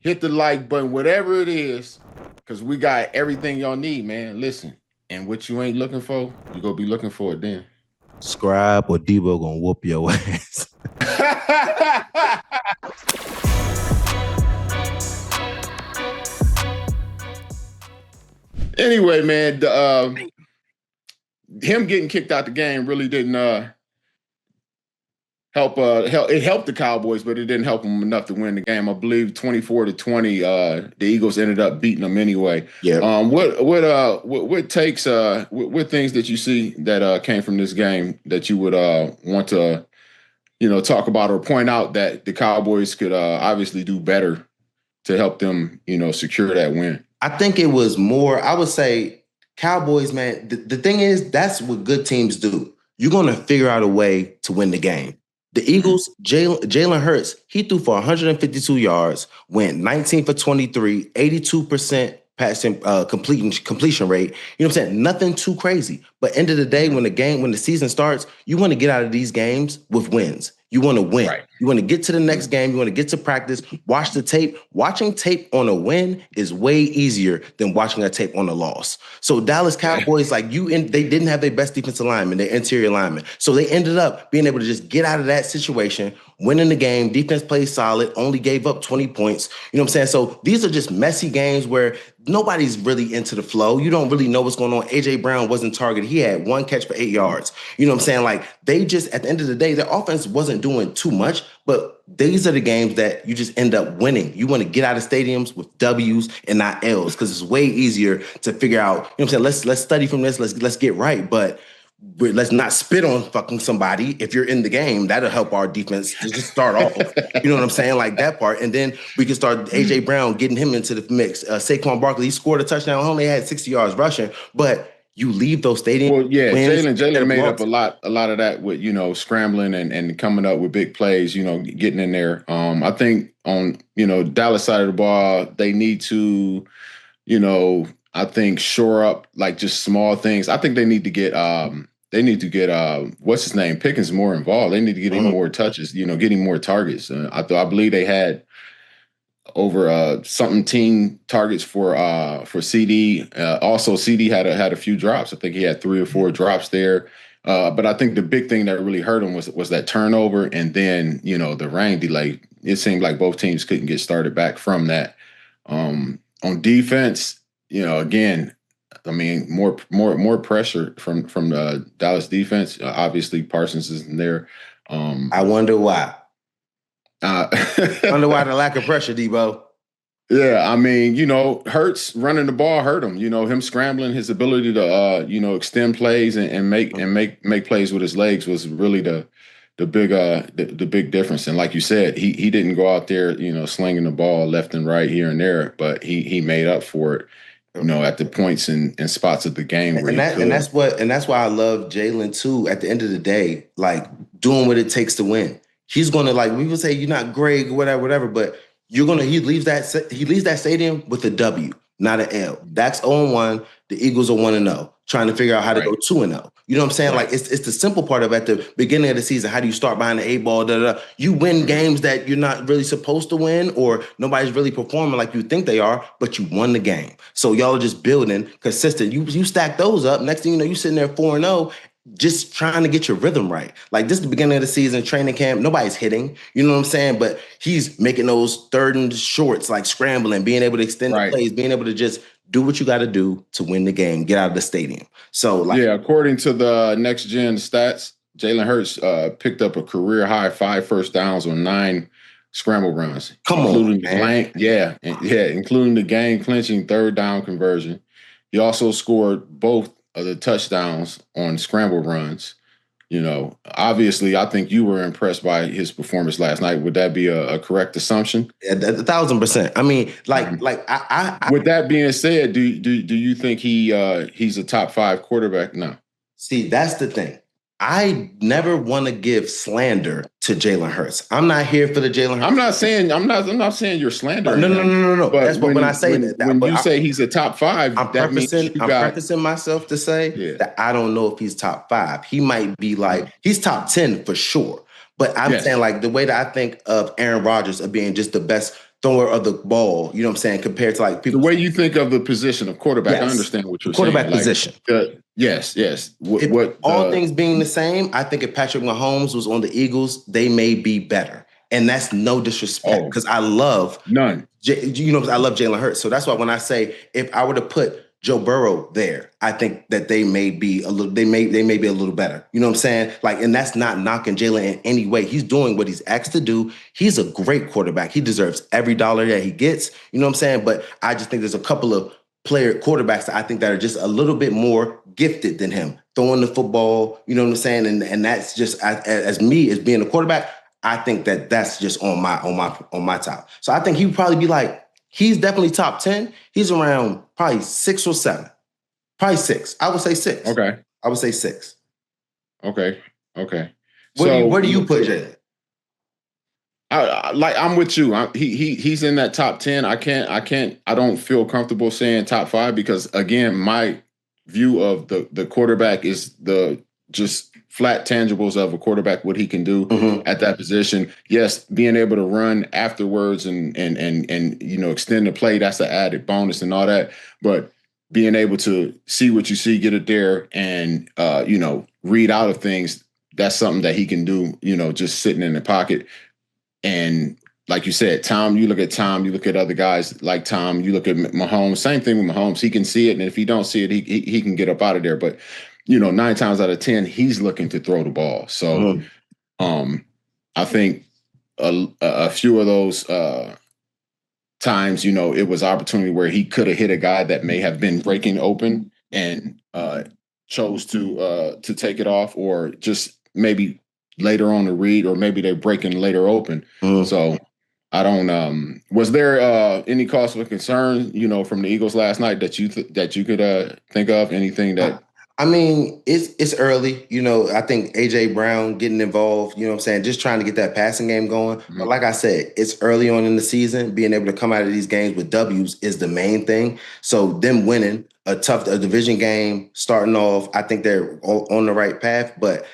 hit the like button, whatever it is, because we got everything y'all need, man. Listen, and what you ain't looking for, you gonna be looking for it then. Scribe or Deebo gonna whoop your ass. Anyway, man, him getting kicked out the game really didn't help. It helped the Cowboys, but it didn't help them enough to win the game. I believe 24-20. The Eagles ended up beating them anyway. Yeah. What takes what things that you see that came from this game that you would want to talk about or point out that the Cowboys could obviously do better to help them secure that win? I think it was more, I would say, Cowboys, man, the thing is, that's what good teams do. You're going to figure out a way to win the game. The Eagles, Jalen Hurts, he threw for 152 yards, went 19 for 23, 82% passing completion rate. You know what I'm saying? Nothing too crazy. But end of the day, when the season starts, you want to get out of these games with wins. You want to win. Right. You want to get to the next game. You want to get to practice, watch the tape. Watching tape on a win is way easier than watching a tape on a loss. So Dallas Cowboys, they didn't have their best defensive lineman, their interior lineman. So they ended up being able to just get out of that situation, winning the game. Defense played solid, only gave up 20 points. You know what I'm saying? So these are just messy games where nobody's really into the flow. You don't really know what's going on. A.J. Brown wasn't targeted. He had 1 catch for 8 yards. You know what I'm saying? Like, they just, at the end of the day, their offense wasn't doing too much, but these are the games that you just end up winning. You want to get out of stadiums with W's and not L's, because it's way easier to figure out, you know what I'm saying? Let's study from this. Let's get right. But let's not spit on fucking somebody. If you're in the game, that'll help our defense to just start off. You know what I'm saying? Like that part. And then we can start A.J. Brown, getting him into the mix. Saquon Barkley, he scored a touchdown, only had 60 yards rushing, but you leave those stadiums. Well, yeah, Jalen made up a lot of that with, scrambling and coming up with big plays, getting in there. I think on, Dallas side of the ball, they need to, I think shore up like just small things. I think they need to get what's his name? Pickens more involved. They need to get him more touches, getting more targets. I believe they had over something team targets for CD. Also, CD had a few drops. I think he had 3 or 4 drops there. But I think the big thing that really hurt him was that turnover, and then the rain delay. It seemed like both teams couldn't get started back from that. On defense, again, I mean, more pressure from the Dallas defense. Obviously, Parsons isn't there. I wonder why. Wonder why the lack of pressure, Deebo. Yeah, I mean, Hurts running the ball hurt him. Him scrambling, his ability to extend plays and make plays with his legs was really the big difference. And like you said, he didn't go out there, slinging the ball left and right here and there, but he made up for it. At the points and spots of the game, and that's why I love Jalen too. At the end of the day, like doing what it takes to win. He's gonna, like, we would say you're not Greg, whatever, but he leaves that stadium with a W, not an L. Dak's 0-1, the Eagles are 1-0, trying to figure out how to go 2-0. You know what I'm saying? Right. Like it's the simple part of at the beginning of the season. How do you start behind the 8-ball? You win games that you're not really supposed to win, or nobody's really performing like you think they are, but you won the game. So y'all are just building consistent. You stack those up. Next thing you know, you sitting there 4-0. Just trying to get your rhythm right. Like, this is the beginning of the season, training camp. Nobody's hitting, you know what I'm saying? But he's making those third and shorts, like scrambling, being able to extend the plays, being able to just do what you got to do to win the game, get out of the stadium. So, according to the next gen stats, Jalen Hurts picked up a career high 5 first downs on 9 scramble runs, including the game clinching 3rd down conversion. He also scored both of the touchdowns on scramble runs. Obviously, I think you were impressed by his performance last night. Would that be a correct assumption? 1,000%. I mean, with that being said, do you think he's a top 5 quarterback now? See, that's the thing. I never want to give slander to Jalen Hurts. I'm not here for the Jalen Hurts. I'm not saying you're slandering. No. But that's when I say that. When you say he's a top 5, I'm prefacing myself to say that I don't know if he's top 5. He might be he's top 10 for sure. But I'm saying, like, the way that I think of Aaron Rodgers of being just the best thrower of the ball, you know what I'm saying, compared to like The people. way you think of the position of quarterback, I understand what you're quarterback saying. position. Yes. All things being the same, I think if Patrick Mahomes was on the Eagles, they may be better. And that's no disrespect because I love none. I love Jalen Hurts. So that's why when I say if I were to put Joe Burrow there, I think that they may be a little, they may be a little better. You know what I'm saying? Like, and that's not knocking Jalen in any way. He's doing what he's asked to do. He's a great quarterback. He deserves every dollar that he gets. You know what I'm saying? But I just think there's a couple of quarterbacks that I think that are just a little bit more gifted than him, throwing the football. You know what I'm saying? And that's just as me as being a quarterback. I think that that's just on my top. So I think he would probably be like, he's definitely top 10. He's around probably 6 or 7. Probably 6. I would say 6. Okay. I would say 6. Okay. Where do you put Jalen? I'm with you. He's in that top 10. I don't feel comfortable saying top 5 because again, my view of the quarterback is the just flat tangibles of a quarterback, what he can do at that position. Yes, being able to run afterwards and extend the play, that's an added bonus and all that. But being able to see what you see, get it there, and read out of things, that's something that he can do, just sitting in the pocket. And like you said, Tom, you look at Tom, you look at other guys like Tom, you look at Mahomes, same thing with Mahomes. He can see it, and if he don't see it, he can get up out of there. But 9 times out of 10, he's looking to throw the ball. So I think a few of those times, it was opportunity where he could have hit a guy that may have been breaking open and chose to take it off, or just maybe later on to read, or maybe they're breaking later open. So I don't. Was there any cause for concern, from the Eagles last night that you could think of? Anything that? I mean, it's early. I think A.J. Brown getting involved, you know what I'm saying, just trying to get that passing game going. But like I said, it's early on in the season. Being able to come out of these games with W's is the main thing. So them winning a division game, starting off, I think they're on the right path. But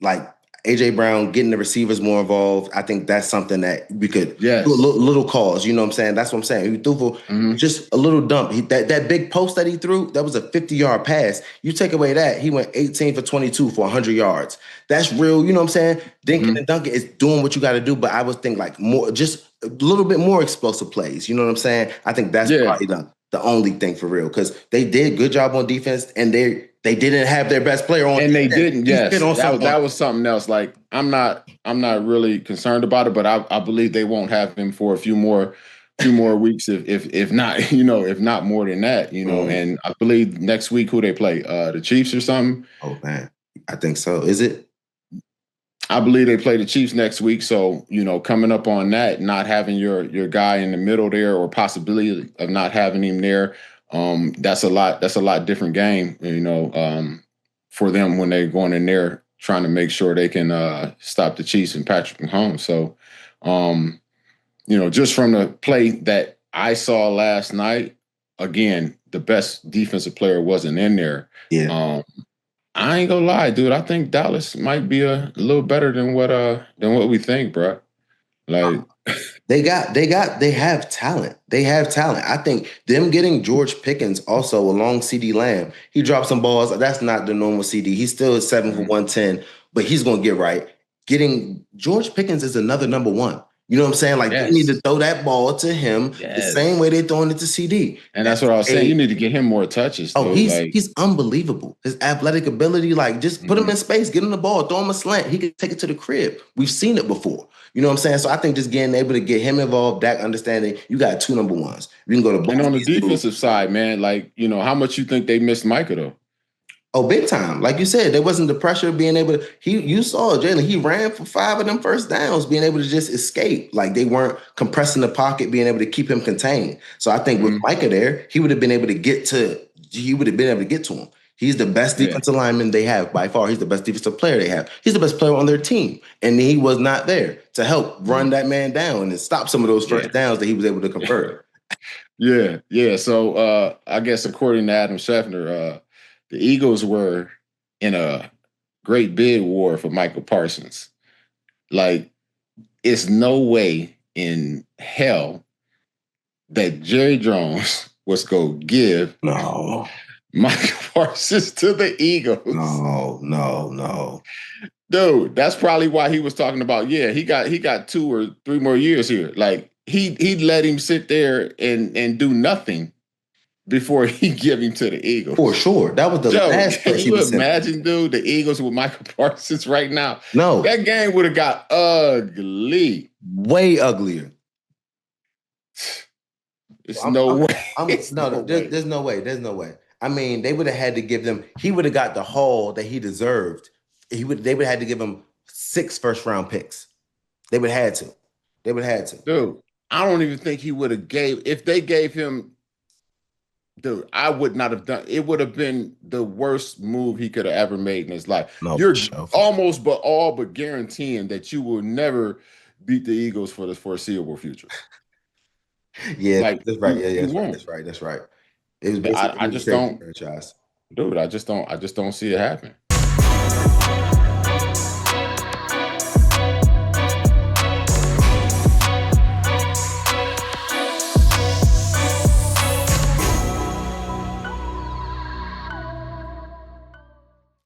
like A.J. Brown getting the receivers more involved, I think that's something that we could do a little cause. You know what I'm saying? That's what I'm saying. He threw for just a little dump. That big post that he threw, that was a 50-yard pass. You take away that, he went 18 for 22 for 100 yards. That's real. You know what I'm saying? Dinking and dunking is doing what you got to do, but I would think like more, just a little bit more explosive plays. You know what I'm saying? I think that's probably the only thing for real, because they did a good job on defense, and they didn't have their best player on, and they didn't. Yes, that was something else. Like I'm not really concerned about it, but I believe they won't have him for a few more weeks, if not, if not more than that, And I believe next week who they play, the Chiefs or something. Oh man, I think so. Is it? I believe they play the Chiefs next week. So, coming up on that, not having your guy in the middle there, or possibility of not having him there, that's a lot different game, for them when they're going in there trying to make sure they can stop the Chiefs and Patrick Mahomes. So, just from the play that I saw last night, again, the best defensive player wasn't in there. Yeah. I ain't gonna lie, dude. I think Dallas might be a little better than what we think, bro. Like they have talent. They have talent. I think them getting George Pickens also along CD Lamb. He dropped some balls. That's not the normal CD. He's still at 7 for 110, but he's gonna get right. Getting George Pickens is another number one. You know what I'm saying? Like they need to throw that ball to him the same way they're throwing it to CD. And that's what I was saying. You need to get him more touches. Oh, he's unbelievable. His athletic ability, like just put him in space, get him the ball, throw him a slant. He can take it to the crib. We've seen it before. You know what I'm saying? So I think just getting able to get him involved, Dak understanding you got 2 number ones. You can go to both. And on the defensive side, man, like, how much you think they missed Micah though? Oh, big time. Like you said, there wasn't the pressure of being able to, you saw Jalen, he ran for 5 of them first downs, being able to just escape. Like they weren't compressing the pocket, being able to keep him contained. So I think with Micah there, he would have been able to get to him. He's the best defensive lineman they have by far. He's the best defensive player they have. He's the best player on their team. And he was not there to help run that man down and stop some of those first downs that he was able to convert. Yeah. So I guess according to Adam Schefter, the Eagles were in a great bid war for Micah Parsons. Like, it's no way in hell that Jerry Jones was going to give Micah Parsons to the Eagles. No. Dude, that's probably why he was talking about, he got 2 or 3 more years here. Like, he'd let him sit there and do nothing before he give him to the Eagles. For sure. That was the last place he was imagine, dude, the Eagles with Micah Parsons right now? No. That game would have got ugly. Way uglier. There's no way. There's no way. There's no way. I mean, they would have had to give them, he would have got the haul that he deserved. They would have had to give him 6 first-round picks. They would have had to. Dude, I don't even think he would have if they gave him, dude, I would not have done, it would have been the worst move he could have ever made in his life. No, you're almost all but guaranteeing that you will never beat the Eagles for the foreseeable future. Yeah, like, that's right. That's right. It was I just don't, franchise. Dude, I just don't see it happen.